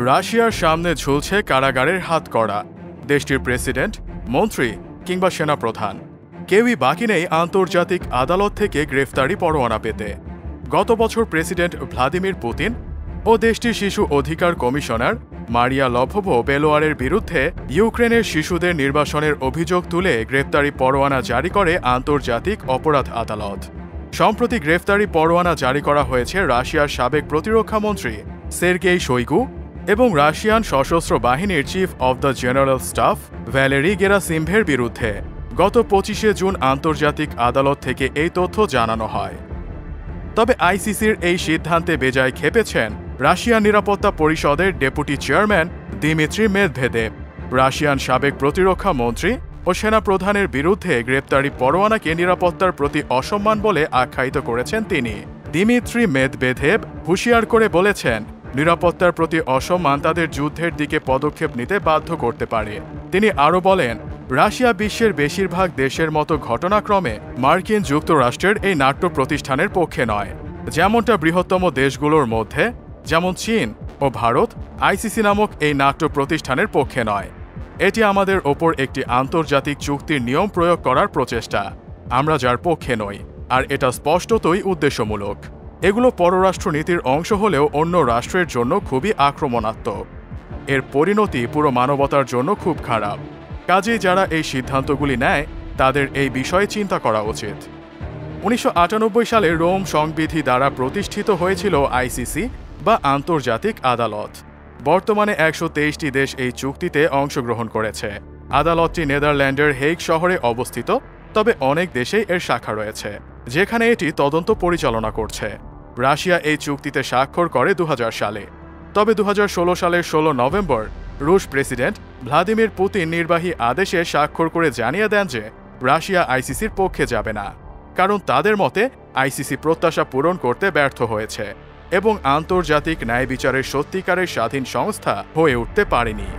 রাশিয়ার সামনে ঝুলছে কারাগারের হাতকড়া। দেশটির প্রেসিডেন্ট, মন্ত্রী কিংবা সেনাপ্রধান কেউই বাকি নেই আন্তর্জাতিক আদালত থেকে গ্রেফতারি পরোয়ানা পেতে। গত বছর প্রেসিডেন্ট ভ্লাদিমির পুতিন ও দেশটির শিশু অধিকার কমিশনার মারিয়া লভোভ-বেলোয়ারের বিরুদ্ধে ইউক্রেনের শিশুদের নির্বাসনের অভিযোগ তুলে গ্রেফতারি পরোয়ানা জারি করে আন্তর্জাতিক অপরাধ আদালত। সম্প্রতি গ্রেফতারি পরোয়ানা জারি করা হয়েছে রাশিয়ার সাবেক প্রতিরক্ষামন্ত্রী সের্গেই শোইগু এবং রাশিয়ান সশস্ত্র বাহিনীর chief of the general staff Valery গেরাসিমভের বিরুদ্ধে। গত 25শে জুন আন্তর্জাতিক আদালত থেকে এই তথ্য জানানো হয়। তবে আইসিসির এই সিদ্ধান্তে বেজায় ক্ষেপেছেন রাশিয়ান নিরাপত্তা পরিষদের deputy chairman Dmitry Medvedev. Russian সাবেক প্রতিরক্ষা মন্ত্রী ও সেনাপ্রধানের বিরুদ্ধে গ্রেপ্তারি পরোয়ানাকে নিরাপত্তার প্রতি অসম্মান বলে আখ্যায়িত করেছেন তিনি। দিমিত্রি মেদভেদেভ হুঁশিয়ার করে বলেছেন, নিরাপত্তার প্রতি অসম্মান তাদের যুদ্ধের দিকে পদক্ষেপ নিতে বাধ্য করতে পারে। তিনি আরও বলেন, রাশিয়া বিশ্বের বেশিরভাগ দেশের মতো ঘটনাক্রমে মার্কিন যুক্তরাষ্ট্রের এই নাট্য প্রতিষ্ঠানের পক্ষে নয়। যেমনটা বৃহত্তম দেশগুলোর মধ্যে যেমন চীন ও ভারত আইসিসি নামক এই নাট্য প্রতিষ্ঠানের পক্ষে নয়। এটি আমাদের ওপর একটি আন্তর্জাতিক চুক্তির নিয়ম প্রয়োগ করার প্রচেষ্টা। আমরা যার পক্ষে নই, আর এটা স্পষ্টতই উদ্দেশ্যমূলক। এগুলো পররাষ্ট্রনীতির অংশ হলেও অন্য রাষ্ট্রের জন্য খুবই আক্রমণাত্মক। এর পরিণতি পুরো মানবতার জন্য খুব খারাপ। কাজেই যারা এই সিদ্ধান্তগুলি নেয় তাদের এই বিষয়ে চিন্তা করা উচিত। 1998 সালে রোম সংবিধি দ্বারা প্রতিষ্ঠিত হয়েছিল আইসিসি বা আন্তর্জাতিক আদালত। বর্তমানে 123টি দেশ এই চুক্তিতে অংশগ্রহণ করেছে। আদালতটি নেদারল্যান্ডের হেগ শহরে অবস্থিত, তবে অনেক দেশেই এর শাখা রয়েছে যেখানে এটি তদন্ত পরিচালনা করছে। রাশিয়া এই চুক্তিতে স্বাক্ষর করে 2000 সালে। তবে 2016 সালের 16 নভেম্বর রুশ প্রেসিডেন্ট ভ্লাদিমির পুতিন নির্বাহী আদেশে স্বাক্ষর করে জানিয়ে দেন যে রাশিয়া আইসিসির পক্ষে যাবে না, কারণ তাদের মতে আইসিসি প্রত্যাশা পূরণ করতে ব্যর্থ হয়েছে এবং আন্তর্জাতিক ন্যায় বিচারের সত্যিকারের স্বাধীন সংস্থা হয়ে উঠতে পারেনি।